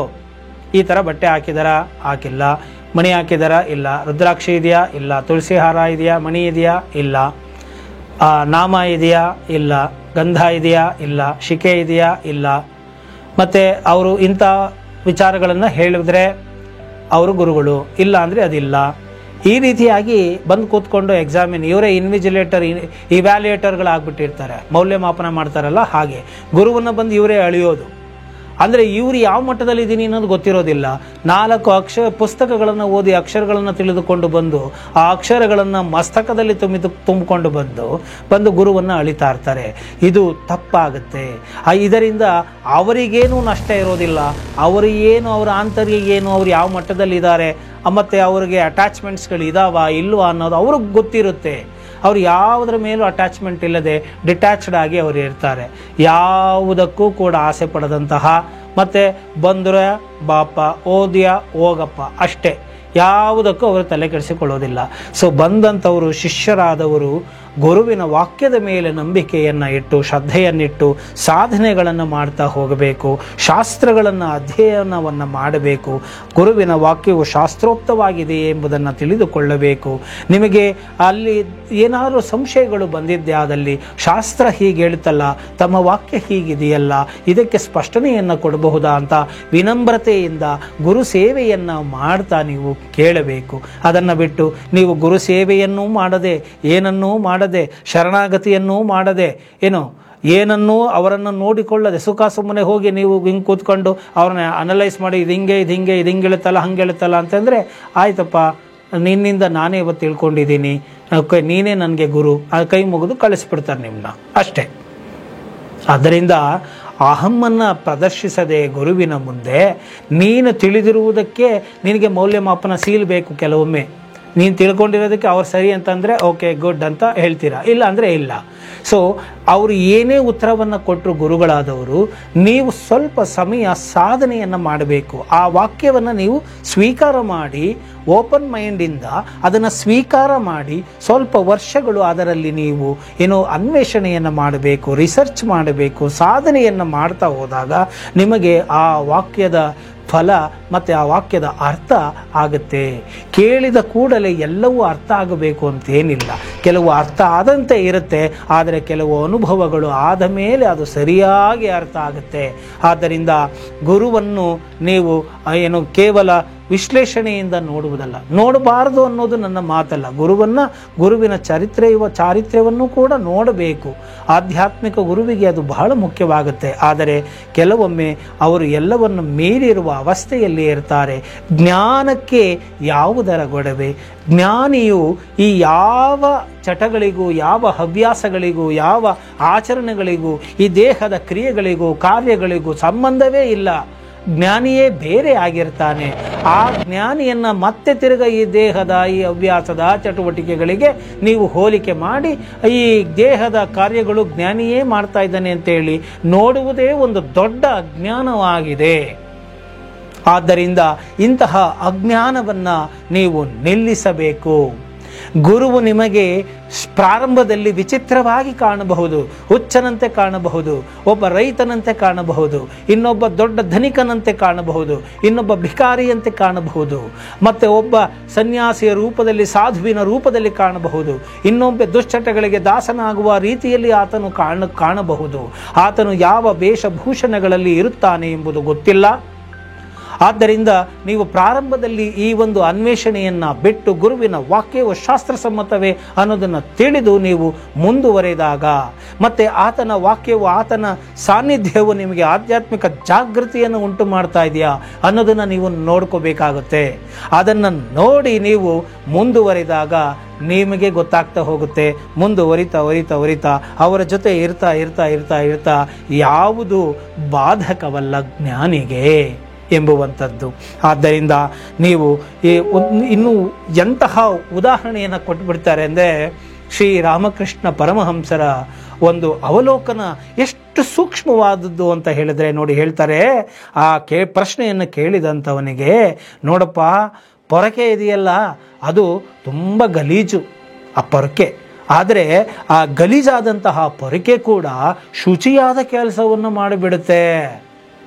ಈ ಥರ ಬಟ್ಟೆ ಹಾಕಿದಾರಾ, ಹಾಕಿಲ್ಲ, ಮಣಿ ಹಾಕಿದಾರಾ, ಇಲ್ಲ, ರುದ್ರಾಕ್ಷಿ ಇದೆಯಾ, ಇಲ್ಲ, ತುಳಸಿ ಹಾರ ಇದೆಯಾ, ಮಣಿ ಇದೆಯಾ, ಇಲ್ಲ, ನಾಮ ಇದೆಯಾ, ಇಲ್ಲ, ಗಂಧ ಇದೆಯಾ, ಇಲ್ಲ, ಶಿಕೆ ಇದೆಯಾ, ಇಲ್ಲ. ಮತ್ತು ಅವರು ಇಂಥ ವಿಚಾರಗಳನ್ನು ಹೇಳಿದ್ರೆ ಅವರು ಗುರುಗಳು, ಇಲ್ಲ ಅಂದರೆ ಅದಿಲ್ಲ. ಈ ರೀತಿಯಾಗಿ ಬಂದು ಕೂತ್ಕೊಂಡು ಎಕ್ಸಾಮಿನ್ ಇವರೇ ಇನ್ವಿಜಿಲೇಟರ್, ಇವ್ಯಾಲ್ಯೂಯೇಟರ್ಗಳಾಗ್ಬಿಟ್ಟಿರ್ತಾರೆ. ಮೌಲ್ಯಮಾಪನ ಮಾಡ್ತಾರಲ್ಲ ಹಾಗೆ ಗುರುವನ್ನು ಬಂದು ಇವರೇ ಅಳೆಯೋದು. ಅಂದರೆ ಇವರು ಯಾವ ಮಟ್ಟದಲ್ಲಿ ಇದ್ದೀನಿ ಅನ್ನೋದು ಗೊತ್ತಿರೋದಿಲ್ಲ. 4 ಪುಸ್ತಕಗಳನ್ನು ಓದಿ ಅಕ್ಷರಗಳನ್ನು ತಿಳಿದುಕೊಂಡು ಬಂದು ಆ ಅಕ್ಷರಗಳನ್ನು ಮಸ್ತಕದಲ್ಲಿ ತುಂಬಿಕೊಂಡು ಬಂದು ಗುರುವನ್ನು ಅಳಿತಾ ಇರ್ತಾರೆ. ಇದು ತಪ್ಪಾಗುತ್ತೆ. ಇದರಿಂದ ಅವರಿಗೇನು ನಷ್ಟ ಇರೋದಿಲ್ಲ. ಅವರಿಗೇನು, ಅವರ ಆಂತರ್ಯ ಏನು, ಅವ್ರು ಯಾವ ಮಟ್ಟದಲ್ಲಿದ್ದಾರೆ, ಮತ್ತು ಅವ್ರಿಗೆ ಅಟ್ಯಾಚ್ಮೆಂಟ್ಸ್ಗಳು ಇದಾವ ಇಲ್ವಾ ಅನ್ನೋದು ಅವ್ರಿಗೆ ಗೊತ್ತಿರುತ್ತೆ. ಅವ್ರು ಯಾವುದರ ಮೇಲೂ ಅಟ್ಯಾಚ್ಮೆಂಟ್ ಇಲ್ಲದೆ ಡಿಟ್ಯಾಚ್ಡ್ ಆಗಿ ಅವರು ಇರ್ತಾರೆ. ಯಾವುದಕ್ಕೂ ಕೂಡ ಆಸೆ ಪಡದಂತಹ, ಮತ್ತು ಬಂದರೆ ಬಾಪ, ಓದ್ಯ ಹೋಗಪ್ಪ ಅಷ್ಟೇ, ಯಾವುದಕ್ಕೂ ಅವರು ತಲೆ ಕೆಡಿಸಿಕೊಳ್ಳೋದಿಲ್ಲ. ಸೊ ಬಂದಂಥವರು, ಶಿಷ್ಯರಾದವರು ಗುರುವಿನ ವಾಕ್ಯದ ಮೇಲೆ ನಂಬಿಕೆಯನ್ನು ಇಟ್ಟು, ಶ್ರದ್ಧೆಯನ್ನಿಟ್ಟು ಸಾಧನೆಗಳನ್ನು ಮಾಡ್ತಾ ಹೋಗಬೇಕು. ಶಾಸ್ತ್ರಗಳನ್ನು ಅಧ್ಯಯನವನ್ನು ಮಾಡಬೇಕು. ಗುರುವಿನ ವಾಕ್ಯವು ಶಾಸ್ತ್ರೋಕ್ತವಾಗಿದೆಯೇ ಎಂಬುದನ್ನು ತಿಳಿದುಕೊಳ್ಳಬೇಕು. ನಿಮಗೆ ಅಲ್ಲಿ ಏನಾದರೂ ಸಂಶಯಗಳು ಬಂದಿದ್ದೇ ಆದಲ್ಲಿ, ಶಾಸ್ತ್ರ ಹೀಗೆ ಹೇಳ್ತಲ್ಲ, ತಮ್ಮ ವಾಕ್ಯ ಹೀಗಿದೆಯಲ್ಲ, ಇದಕ್ಕೆ ಸ್ಪಷ್ಟನೆಯನ್ನು ಕೊಡಬಹುದಾ ಅಂತ ವಿನಮ್ರತೆಯಿಂದ ಗುರು ಸೇವೆಯನ್ನು ಮಾಡ್ತಾ ನೀವು ಕೇಳಬೇಕು. ಅದನ್ನು ಬಿಟ್ಟು ನೀವು ಗುರು ಸೇವೆಯನ್ನೂ ಮಾಡದೆ, ಏನನ್ನೂ ಮಾಡದೆ, ಶರಣಾಗತಿಯನ್ನೂ ಮಾಡದೆ, ಏನನ್ನೂ ಅವರನ್ನು ನೋಡಿಕೊಳ್ಳದೆ ಸುಖ ಸುಮ್ಮನೆ ಹೋಗಿ ನೀವು ಹಿಂಗೆ ಕೂತ್ಕೊಂಡು ಅವ್ರನ್ನ ಅನಲೈಸ್ ಮಾಡಿ ಇದು ಹಿಂಗೆ ಹೇಳುತ್ತಲ್ಲ, ಹಂಗೆ ಹೇಳುತ್ತಲ್ಲ ಅಂತಂದರೆ, ಆಯ್ತಪ್ಪ ನಿನ್ನಿಂದ ನಾನೇ ಇವತ್ತು ತಿಳ್ಕೊಂಡಿದ್ದೀನಿ, ನೀನೇ ನನಗೆ ಗುರು, ಕೈ ಮುಗಿದು ಕಳಿಸ್ಬಿಡ್ತಾರೆ ನಿಮ್ಮನ್ನ ಅಷ್ಟೇ. ಆದ್ದರಿಂದ ಅಹಮ್ಮನ್ನು ಪ್ರದರ್ಶಿಸದೆ ಗುರುವಿನ ಮುಂದೆ ನೀನು ತಿಳಿದಿರುವುದಕ್ಕೆ ನಿನಗೆ ಮೌಲ್ಯಮಾಪನ ಸೀಲ್ಬೇಕು. ಕೆಲವೊಮ್ಮೆ ನೀನು ತಿಳ್ಕೊಂಡಿರೋದಕ್ಕೆ ಅವ್ರು ಸರಿ ಅಂತಂದರೆ ಓಕೆ ಗುಡ್ ಅಂತ ಹೇಳ್ತೀರಾ, ಇಲ್ಲ ಅಂದರೆ ಇಲ್ಲ. ಸೊ ಅವರು ಏನೇ ಉತ್ತರವನ್ನು ಕೊಟ್ಟರು ಗುರುಗಳಾದವರು, ನೀವು ಸ್ವಲ್ಪ ಸಮಯ ಸಾಧನೆಯನ್ನು ಮಾಡಬೇಕು. ಆ ವಾಕ್ಯವನ್ನು ನೀವು ಸ್ವೀಕಾರ ಮಾಡಿ, ಓಪನ್ ಮೈಂಡಿಂದ ಅದನ್ನು ಸ್ವೀಕಾರ ಮಾಡಿ, ಸ್ವಲ್ಪ ವರ್ಷಗಳು ಅದರಲ್ಲಿ ನೀವು ಅನ್ವೇಷಣೆಯನ್ನು ಮಾಡಬೇಕು, ರಿಸರ್ಚ್ ಮಾಡಬೇಕು. ಸಾಧನೆಯನ್ನು ಮಾಡ್ತಾ ಹೋದಾಗ ನಿಮಗೆ ಆ ವಾಕ್ಯದ ಫಲ ಮತ್ತು ಆ ವಾಕ್ಯದ ಅರ್ಥ ಆಗುತ್ತೆ. ಕೇಳಿದ ಕೂಡಲೇ ಎಲ್ಲವೂ ಅರ್ಥ ಆಗಬೇಕು ಅಂತೇನಿಲ್ಲ. ಕೆಲವು ಅರ್ಥ ಆದಂತೆ ಇರುತ್ತೆ, ಆದರೆ ಕೆಲವು ಅನುಭವಗಳು ಆದ ಮೇಲೆ ಅದು ಸರಿಯಾಗಿ ಅರ್ಥ ಆಗುತ್ತೆ. ಆದ್ದರಿಂದ ಗುರುವನ್ನು ನೀವು ಕೇವಲ ವಿಶ್ಲೇಷಣೆಯಿಂದ ನೋಡುವುದಲ್ಲ, ನೋಡಬಾರದು ಅನ್ನೋದು ನನ್ನ ಮಾತಲ್ಲ. ಗುರುವಿನ ಚಾರಿತ್ರ್ಯವನ್ನು ಕೂಡ ನೋಡಬೇಕು. ಆಧ್ಯಾತ್ಮಿಕ ಗುರುವಿಗೆ ಅದು ಬಹಳ ಮುಖ್ಯವಾಗುತ್ತೆ. ಆದರೆ ಕೆಲವೊಮ್ಮೆ ಅವರು ಎಲ್ಲವನ್ನು ಮೀರಿರುವ ಅವಸ್ಥೆಯಲ್ಲಿ ಇರ್ತಾರೆ. ಜ್ಞಾನಕ್ಕೆ ಯಾವುದರ ಗೊಡವೆ? ಜ್ಞಾನಿಯು ಈ ಯಾವ ಚಟಗಳಿಗೂ, ಯಾವ ಹವ್ಯಾಸಗಳಿಗೂ, ಯಾವ ಆಚರಣೆಗಳಿಗೂ, ಈ ದೇಹದ ಕ್ರಿಯೆಗಳಿಗೂ ಕಾರ್ಯಗಳಿಗೂ ಸಂಬಂಧವೇ ಇಲ್ಲ. ಜ್ಞಾನಿಯೇ ಬೇರೆ ಆಗಿರ್ತಾನೆ. ಆ ಜ್ಞಾನಿಯನ್ನು ಮತ್ತೆ ತಿರುಗ ಈ ದೇಹದ, ಈ ಹವ್ಯಾಸದ ಚಟುವಟಿಕೆಗಳಿಗೆ ನೀವು ಹೋಲಿಕೆ ಮಾಡಿ ಈ ದೇಹದ ಕಾರ್ಯಗಳು ಜ್ಞಾನಿಯೇ ಮಾಡ್ತಾ ಇದ್ದಾನೆ ಅಂತೇಳಿ ನೋಡುವುದೇ ಒಂದು ದೊಡ್ಡ ಅಜ್ಞಾನವಾಗಿದೆ. ಆದ್ದರಿಂದ ಇಂತಹ ಅಜ್ಞಾನವನ್ನು ನೀವು ನಿಲ್ಲಿಸಬೇಕು. ಗುರುವು ನಿಮಗೆ ಪ್ರಾರಂಭದಲ್ಲಿ ವಿಚಿತ್ರವಾಗಿ ಕಾಣಬಹುದು, ಹುಚ್ಚನಂತೆ ಕಾಣಬಹುದು, ಒಬ್ಬ ರೈತನಂತೆ ಕಾಣಬಹುದು, ಇನ್ನೊಬ್ಬ ದೊಡ್ಡ ಧನಿಕನಂತೆ ಕಾಣಬಹುದು, ಇನ್ನೊಬ್ಬ ಭಿಕಾರಿಯಂತೆ ಕಾಣಬಹುದು, ಮತ್ತು ಒಬ್ಬ ಸನ್ಯಾಸಿಯ ರೂಪದಲ್ಲಿ, ಸಾಧುವಿನ ರೂಪದಲ್ಲಿ ಕಾಣಬಹುದು, ಇನ್ನೊಬ್ಬ ದುಶ್ಚಟಗಳಿಗೆ ದಾಸನಾಗುವ ರೀತಿಯಲ್ಲಿ ಆತನು ಕಾಣಬಹುದು. ಆತನು ಯಾವ ವೇಷಭೂಷಣಗಳಲ್ಲಿ ಇರುತ್ತಾನೆ ಎಂಬುದು ಗೊತ್ತಿಲ್ಲ. ಆದ್ದರಿಂದ ನೀವು ಪ್ರಾರಂಭದಲ್ಲಿ ಈ ಒಂದು ಅನ್ವೇಷಣೆಯನ್ನು ಬಿಟ್ಟು ಗುರುವಿನ ವಾಕ್ಯವು ಶಾಸ್ತ್ರಸಮ್ಮತವೇ ಅನ್ನೋದನ್ನು ತಿಳಿದು ನೀವು ಮುಂದುವರೆದಾಗ, ಮತ್ತು ಆತನ ವಾಕ್ಯವು, ಆತನ ಸಾನ್ನಿಧ್ಯವು ನಿಮಗೆ ಆಧ್ಯಾತ್ಮಿಕ ಜಾಗೃತಿಯನ್ನು ಉಂಟು ಮಾಡ್ತಾ ಇದೆಯಾ ಅನ್ನೋದನ್ನು ನೀವು ನೋಡ್ಕೋಬೇಕಾಗುತ್ತೆ. ಅದನ್ನು ನೋಡಿ ನೀವು ಮುಂದುವರೆದಾಗ ನಿಮಗೆ ಗೊತ್ತಾಗ್ತಾ ಹೋಗುತ್ತೆ. ಮುಂದುವರಿತಾ ಅವರ ಜೊತೆ ಇರ್ತಾ ಯಾವುದು ಬಾಧಕವಲ್ಲ ಜ್ಞಾನಿಗೆ ಎಂಬುವಂಥದ್ದು. ಆದ್ದರಿಂದ ನೀವು ಇನ್ನೂ ಎಂತಹ ಉದಾಹರಣೆಯನ್ನು ಕೊಟ್ಟುಬಿಡ್ತಾರೆ ಅಂದರೆ, ಶ್ರೀ ರಾಮಕೃಷ್ಣ ಪರಮಹಂಸರ ಒಂದು ಅವಲೋಕನ ಎಷ್ಟು ಸೂಕ್ಷ್ಮವಾದದ್ದು ಅಂತ ಹೇಳಿದ್ರೆ ನೋಡಿ, ಹೇಳ್ತಾರೆ, ಆ ಪ್ರಶ್ನೆಯನ್ನು ಕೇಳಿದಂಥವನಿಗೆ, ನೋಡಪ್ಪ ಪೊರಕೆ ಇದೆಯಲ್ಲ ಅದು ತುಂಬ ಗಲೀಜು ಆ ಪೊರಕೆ, ಆದರೆ ಆ ಗಲೀಜಾದಂತಹ ಪೊರಕೆ ಕೂಡ ಶುಚಿಯಾದ ಕೆಲಸವನ್ನು ಮಾಡಿಬಿಡುತ್ತೆ.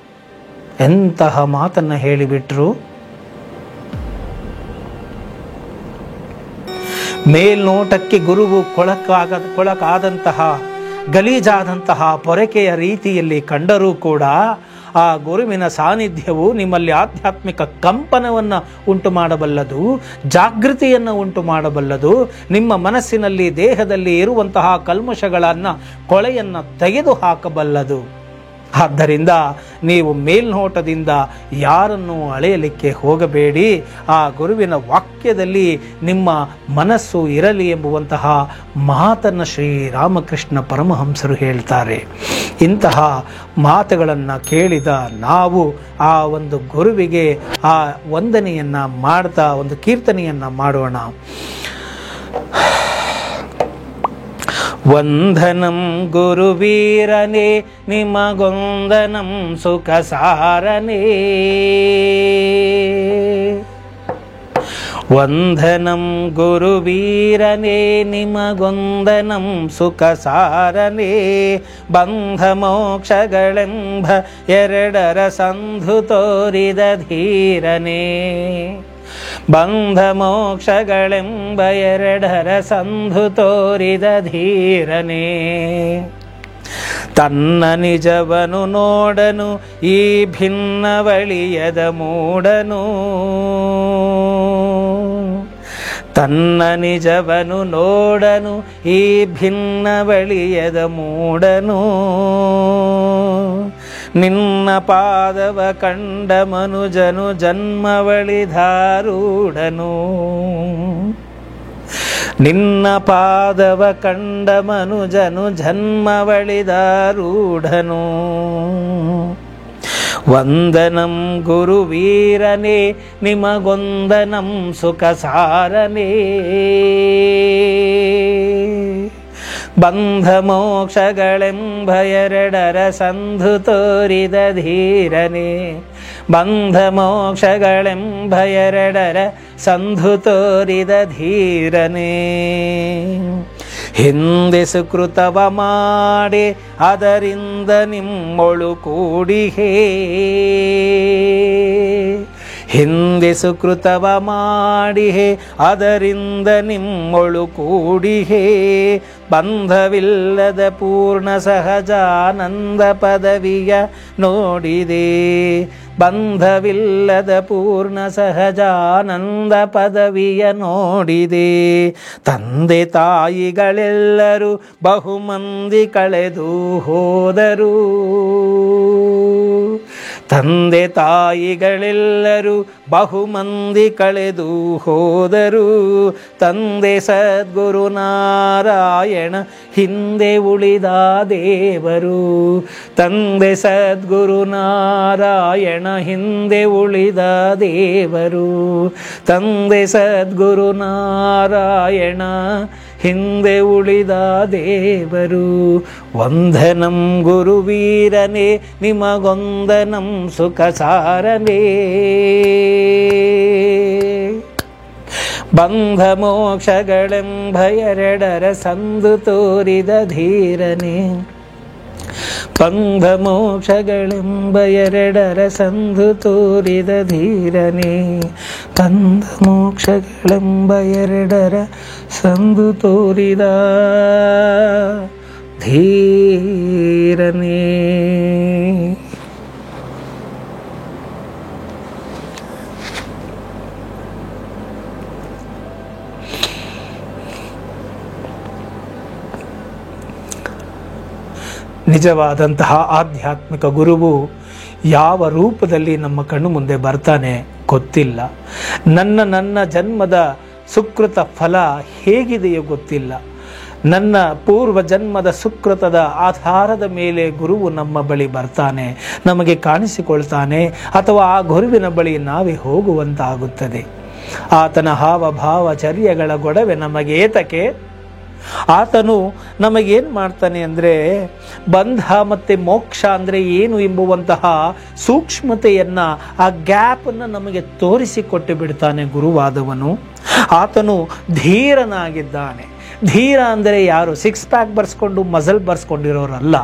ಎಂತಹ ಮಾತನ್ನು ಹೇಳಿಬಿಟ್ರು. ಮೇಲ್ನೋಟಕ್ಕೆ ಗುರುವು ಕೊಳಕಾದಂತಹ ಗಲೀಜಾದಂತಹ ಪೊರಕೆಯ ರೀತಿಯಲ್ಲಿ ಕಂಡರೂ ಕೂಡ ಆ ಗುರುವಿನ ಸಾನ್ನಿಧ್ಯವು ನಿಮ್ಮಲ್ಲಿ ಆಧ್ಯಾತ್ಮಿಕ ಕಂಪನವನ್ನು ಉಂಟು ಮಾಡಬಲ್ಲದು, ಜಾಗೃತಿಯನ್ನು ಉಂಟು ಮಾಡಬಲ್ಲದು. ನಿಮ್ಮ ಮನಸ್ಸಿನಲ್ಲಿ, ದೇಹದಲ್ಲಿ ಇರುವಂತಹ ಕಲ್ಮಶಗಳನ್ನು, ಕೊಳೆಯನ್ನು ತೆಗೆದು ಹಾಕಬಲ್ಲದು. ಆದ್ದರಿಂದ ನೀವು ಮೇಲ್ನೋಟದಿಂದ ಯಾರನ್ನು ಅಳೆಯಲಿಕ್ಕೆ ಹೋಗಬೇಡಿ. ಆ ಗುರುವಿನ ವಾಕ್ಯದಲ್ಲಿ ನಿಮ್ಮ ಮನಸ್ಸು ಇರಲಿ ಎಂಬುವಂತಹ ಮಾತನ್ನು ಶ್ರೀರಾಮಕೃಷ್ಣ ಪರಮಹಂಸರು ಹೇಳ್ತಾರೆ. ಇಂತಹ ಮಾತುಗಳನ್ನು ಕೇಳಿದ ನಾವು ಆ ಒಂದು ಗುರುವಿಗೆ ಆ ವಂದನೆಯನ್ನು ಮಾಡ್ತಾ ಒಂದು ಕೀರ್ತನೆಯನ್ನು ಮಾಡೋಣ. ವಂದನಂ ಗುರುವೀರನೇ ನಿಮಗೊಂದನಂ ಸುಖ ಸಾರನೇ. ವಂದನಂ ಗುರುವೀರನೇ ನಿಮಗೊಂದನಂ ಸುಖ ಸಾರನೇ. ಬಂಧ ಮೋಕ್ಷಗಳೆಂಬ ಎರಡರ ಸಂಧು ತೋರಿದ ಧೀರನೇ. ಬಂಧ ಮೋಕ್ಷಗಳೆಂಬ ಎರಡರ ಸಂಧು ತೋರಿದ ಧೀರನೇ. ತನ್ನ ನಿಜವನು ನೋಡನು ಈ ಭಿನ್ನವಳಿಯದ ಮೂಡನು. ತನ್ನ ನಿಜವನು ನೋಡನು ಈ ಭಿನ್ನವಳಿಯದ ಮೂಡನು. ನಿನ್ನ ಪಾದವ ಕಂಡ ಮನುಜನು ಜನ್ಮವಳಿಧಾರೂಢನು. ನಿನ್ನ ಪಾದವ ಕಂಡ ಮನುಜನು ಜನ್ಮವಳಿಧಾರೂಢನು. ವಂದನಂ ಗುರುವೀರನೇ ನಿಮಗೊಂದನಂ ಸುಖ ಸಾರನೇ. ಬಂಧ ಮೋಕ್ಷಗಳೆಂಬ ಎರಡರ ಸಂಧು ತೋರಿದ ಧೀರನೇ. ಬಂಧ ಮೋಕ್ಷಗಳೆಂಬ ಎರಡರ ಸಂಧು ತೋರಿದ ಧೀರನೇ. ಹಿಂದೆ ಸುಕೃತವ ಮಾಡಿ ಅದರಿಂದ ನಿಮ್ಮೊಳು ಕೂಡಿಹೇ. ಹಿಂದೆ ಸುಕೃತವ ಮಾಡಿಹೆ ಅದರಿಂದ ನಿಮ್ಮೊಳು ಕೂಡಿಹೇ. ಬಂಧವಿಲ್ಲದ ಪೂರ್ಣ ಸಹಜಾನಂದ ಪದವಿಯ ನೋಡಿದೆ. ಬಂಧವಿಲ್ಲದ ಪೂರ್ಣ ಸಹಜಾನಂದ ಪದವಿಯ ನೋಡಿದೆ. ತಂದೆ ತಾಯಿಗಳೆಲ್ಲರೂ ಬಹುಮಂದಿ ಕಳೆದು ಹೋದರು. ತಂದೆ ತಾಯಿಗಳೆಲ್ಲರೂ ಬಹುಮಂದಿ ಕಳೆದು ಹೋದರು. ತಂದೆ ಸದ್ಗುರು ನಾರಾಯಣ ಹಿಂದೆ ಉಳಿದ ದೇವರು. ತಂದೆ ಸದ್ಗುರು ನಾರಾಯಣ ಹಿಂದೆ ಉಳಿದ ದೇವರು. ತಂದೆ ಸದ್ಗುರು ನಾರಾಯಣ ಹಿಂದೆ ಉಳಿದ ದೇವರು. ವಂದನಂ ಗುರುವೀರನೇ ನಿಮಗೊಂದನಂ ಸುಖ ಸಾರನೇ. ಬಂಧ ಮೋಕ್ಷಗಳೆಂಬ ಎರಡರ ಸಂಧು ತೋರಿದ ಧೀರನೇ. ಬಂಧ ಮೋಕ್ಷಗಳೆಂಬ ಎರಡರ ಸಂಧು ತೋರಿದ ಧೀರನೇ. ಬಂಧ ಮೋಕ್ಷಗಳೆಂಬ ಎರಡರ ಸಂಧು ತೋರಿದ ಧೀರನೇ. ನಿಜವಾದಂತಹ ಆಧ್ಯಾತ್ಮಿಕ ಗುರುವು ಯಾವ ರೂಪದಲ್ಲಿ ನಮ್ಮ ಕಣ್ಣು ಮುಂದೆ ಬರ್ತಾನೆ ಗೊತ್ತಿಲ್ಲ. ನನ್ನ ಜನ್ಮದ ಸುಕೃತ ಫಲ ಹೇಗಿದೆಯೋ ಗೊತ್ತಿಲ್ಲ. ನನ್ನ ಪೂರ್ವ ಜನ್ಮದ ಸುಕೃತದ ಆಧಾರದ ಮೇಲೆ ಗುರುವು ನಮ್ಮ ಬಳಿ ಬರ್ತಾನೆ, ನಮಗೆ ಕಾಣಿಸಿಕೊಳ್ತಾನೆ, ಅಥವಾ ಆ ಗುರುವಿನ ಬಳಿ ನಾವೇ ಹೋಗುವಂತಾಗುತ್ತದೆ. ಆತನ ಹಾವಭಾವ ಚರ್ಯಗಳ ಗೊಡವೆ ನಮಗೆ ಏತಕ್ಕೆ? ಆತನು ನಮಗೇನು ಮಾಡ್ತಾನೆ ಅಂದರೆ ಬಂಧ ಮತ್ತು ಮೋಕ್ಷ ಅಂದರೆ ಏನು ಎಂಬುವಂತಹ ಸೂಕ್ಷ್ಮತೆಯನ್ನು, ಆ ಗ್ಯಾಪನ್ನು ನಮಗೆ ತೋರಿಸಿಕೊಟ್ಟು ಬಿಡ್ತಾನೆ ಗುರುವಾದವನು. ಆತನು ಧೀರನಾಗಿದ್ದಾನೆ. ಧೀರ ಅಂದರೆ ಯಾರು? ಸಿಕ್ಸ್ ಪ್ಯಾಕ್ ಬರ್ಸ್ಕೊಂಡು ಮಸಲ್ ಬರ್ಸ್ಕೊಂಡಿರೋರಲ್ಲ.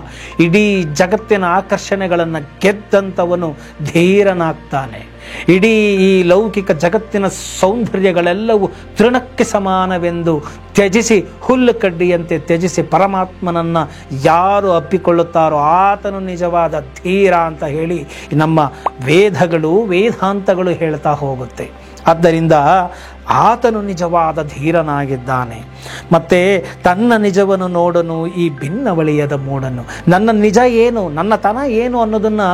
ಇಡೀ ಜಗತ್ತಿನ ಆಕರ್ಷಣೆಗಳನ್ನು ಗೆದ್ದಂಥವನು ಧೀರನಾಗ್ತಾನೆ. ಇಡೀ ಈ ಲೌಕಿಕ ಜಗತ್ತಿನ ಸೌಂದರ್ಯಗಳೆಲ್ಲವೂ ತೃಣಕ್ಕೆ ಸಮಾನವೆಂದು ತ್ಯಜಿಸಿ, ಹುಲ್ಲು ಕಡ್ಡಿಯಂತೆ ತ್ಯಜಿಸಿ ಪರಮಾತ್ಮನನ್ನು ಯಾರು ಅಪ್ಪಿಕೊಳ್ಳುತ್ತಾರೋ ಆತನು ನಿಜವಾದ ಧೀರ ಅಂತ ಹೇಳಿ ನಮ್ಮ ವೇದಗಳು, ವೇದಾಂತಗಳು ಹೇಳ್ತಾ ಹೋಗುತ್ತೆ. ಆದ್ದರಿಂದ ಆತನು ನಿಜವಾದ ಧೀರನಾಗಿದ್ದಾನೆ. ಮತ್ತು ತನ್ನ ನಿಜವನ್ನು ನೋಡನು ಈ ಭಿನ್ನವಳಿಯದ ಮೂಡನು. ನನ್ನ ನಿಜ ಏನು, ನನ್ನ ತನ ಏನು ಅನ್ನೋದನ್ನು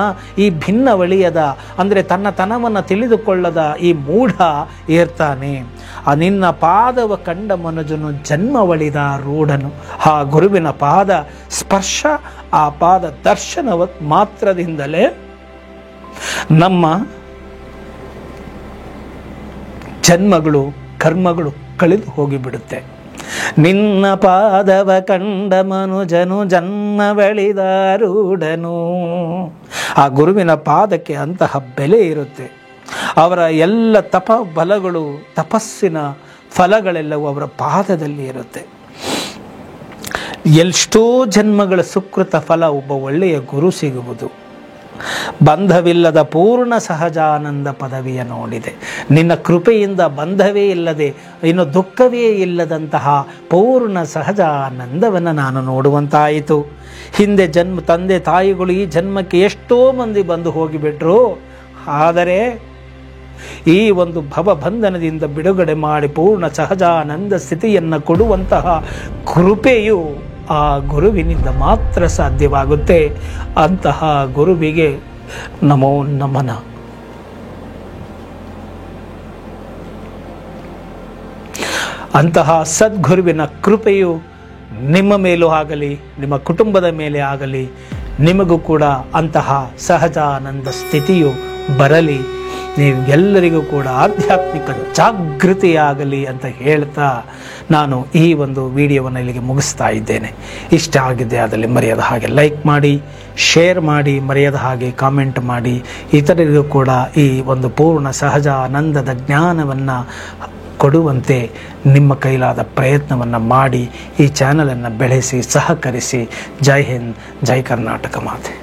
ಈ ಭಿನ್ನವಳಿಯದ ಅಂದರೆ ತನ್ನ ತನವನ್ನು ತಿಳಿದುಕೊಳ್ಳದ ಈ ಮೂಢ ಇರ್ತಾನೆ. ನಿನ್ನ ಪಾದವ ಕಂಡ ಮನುಜನು ಜನ್ಮವಳಿದ ರೂಢನು. ಆ ಗುರುವಿನ ಪಾದ ಸ್ಪರ್ಶ, ಆ ಪಾದ ದರ್ಶನವ ಮಾತ್ರದಿಂದಲೇ ನಮ್ಮ ಜನ್ಮಗಳು, ಕರ್ಮಗಳು ಕಳೆದು ಹೋಗಿಬಿಡುತ್ತೆ. ನಿನ್ನ ಪಾದವ ಕಂಡ ಮನುಜನು ಜನ್ಮವಳಿದಾರೂಢನು. ಆ ಗುರುವಿನ ಪಾದಕ್ಕೆ ಅಂತಹ ಬೆಲೆ ಇರುತ್ತೆ. ಅವರ ಎಲ್ಲ ಬಲಗಳು, ತಪಸ್ಸಿನ ಫಲಗಳೆಲ್ಲವೂ ಅವರ ಪಾದದಲ್ಲಿ ಇರುತ್ತೆ. ಎಷ್ಟೋ ಜನ್ಮಗಳ ಸುಕೃತ ಫಲ ಒಬ್ಬ ಒಳ್ಳೆಯ ಗುರು ಸಿಗುವುದು. ಬಂಧವಿಲ್ಲದ ಪೂರ್ಣ ಸಹಜಾನಂದ ಪದವಿಯ ನೋಡಿದೆ. ನಿನ್ನ ಕೃಪೆಯಿಂದ ಬಂಧವೇ ಇಲ್ಲದೆ ಇನ್ನು ದುಃಖವೇ ಇಲ್ಲದಂತಹ ಪೂರ್ಣ ಸಹಜಾನಂದವನ್ನು ನಾನು ನೋಡುವಂತಾಯಿತು. ಹಿಂದೆ ತಂದೆ ತಾಯಿಗಳು ಈ ಜನ್ಮಕ್ಕೆ ಎಷ್ಟೋ ಮಂದಿ ಬಂದು ಹೋಗಿಬಿಟ್ರು. ಆದರೆ ಈ ಒಂದು ಭವಬಂಧನದಿಂದ ಬಿಡುಗಡೆ ಮಾಡಿ ಪೂರ್ಣ ಸಹಜಾನಂದ ಸ್ಥಿತಿಯನ್ನು ಕೊಡುವಂತಹ ಕೃಪೆಯು ಆ ಗುರುವಿನಿಂದ ಮಾತ್ರ ಸಾಧ್ಯವಾಗುತ್ತೆ. ಅಂತಹ ಗುರುವಿಗೆ ನಮೋ ನಮನ. ಅಂತಹ ಸದ್ಗುರುವಿನ ಕೃಪೆಯು ನಿಮ್ಮ ಮೇಲೂ ಆಗಲಿ, ನಿಮ್ಮ ಕುಟುಂಬದ ಮೇಲೆ ಆಗಲಿ. ನಿಮಗೂ ಕೂಡ ಅಂತಹ ಸಹಜಾನಂದ ಸ್ಥಿತಿಯು ಬರಲಿ. ನೀವೆಲ್ಲರಿಗೂ ಕೂಡ ಆಧ್ಯಾತ್ಮಿಕ ಜಾಗೃತಿಯಾಗಲಿ ಅಂತ ಹೇಳ್ತಾ ನಾನು ಈ ಒಂದು ವಿಡಿಯೋವನ್ನು ಇಲ್ಲಿಗೆ ಮುಗಿಸ್ತಾ ಇದ್ದೇನೆ. ಇಷ್ಟ ಆಗಿದೆ ಆದಲ್ಲಿ ಮರೆಯದ ಹಾಗೆ ಲೈಕ್ ಮಾಡಿ, ಶೇರ್ ಮಾಡಿ, ಮರೆಯದ ಹಾಗೆ ಕಾಮೆಂಟ್ ಮಾಡಿ. ಇತರರಿಗೂ ಕೂಡ ಈ ಒಂದು ಪೂರ್ಣ ಸಹಜಾನಂದದ ಜ್ಞಾನವನ್ನು ಕೊಡುವಂತೆ ನಿಮ್ಮ ಕೈಲಾದ ಪ್ರಯತ್ನವನ್ನು ಮಾಡಿ ಈ ಚಾನಲನ್ನು ಬೆಳೆಸಿ, ಸಹಕರಿಸಿ. ಜೈ ಹಿಂದ್, ಜೈ ಕರ್ನಾಟಕ ಮಾತೆ.